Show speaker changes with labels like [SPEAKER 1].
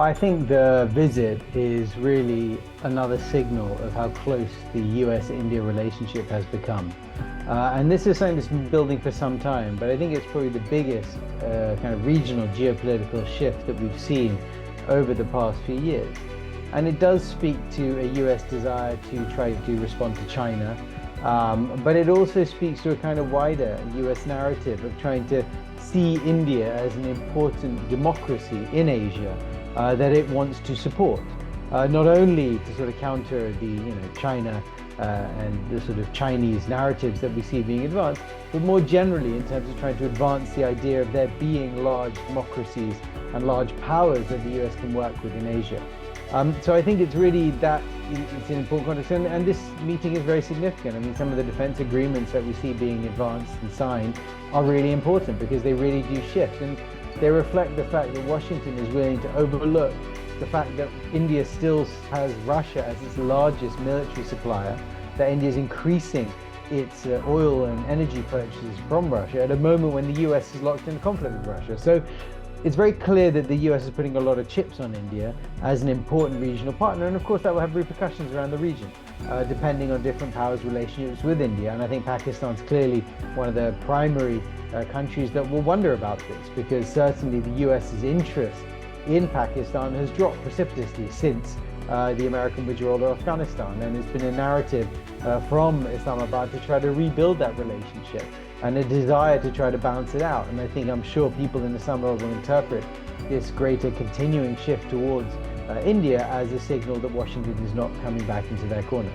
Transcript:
[SPEAKER 1] Well, I think the visit is really another signal of how close the US-India relationship has become. And this is something that's been building for some time, but I think it's probably the biggest kind of regional geopolitical shift that we've seen over the past few years. And it does speak to a US desire to try to respond to China, but it also speaks to a kind of wider US narrative of trying to see India as an important democracy in Asia that it wants to support, not only to sort of counter the China and the sort of Chinese narratives that we see being advanced, but more generally in terms of trying to advance the idea of there being large democracies and large powers that the US can work with in Asia. So I think it's really that it's an important context, and this meeting is very significant. I mean, some of the defense agreements that we see being advanced and signed are really important because they really do shift, and they reflect the fact that Washington is willing to overlook the fact that India still has Russia as its largest military supplier, that India is increasing its oil and energy purchases from Russia at a moment when the US is locked in a conflict with Russia. So it's very clear that the US is putting a lot of chips on India as an important regional partner, and of course that will have repercussions around the region, depending on different powers' relationships with India. And I think Pakistan's clearly one of the primary countries that will wonder about this, because certainly the US's interest in Pakistan has dropped precipitously since the American withdrawal of Afghanistan, and it's been a narrative from Islamabad to try to rebuild that relationship and a desire to try to balance it out. And I'm sure people in Islamabad will interpret this greater continuing shift towards India as a signal that Washington is not coming back into their corner.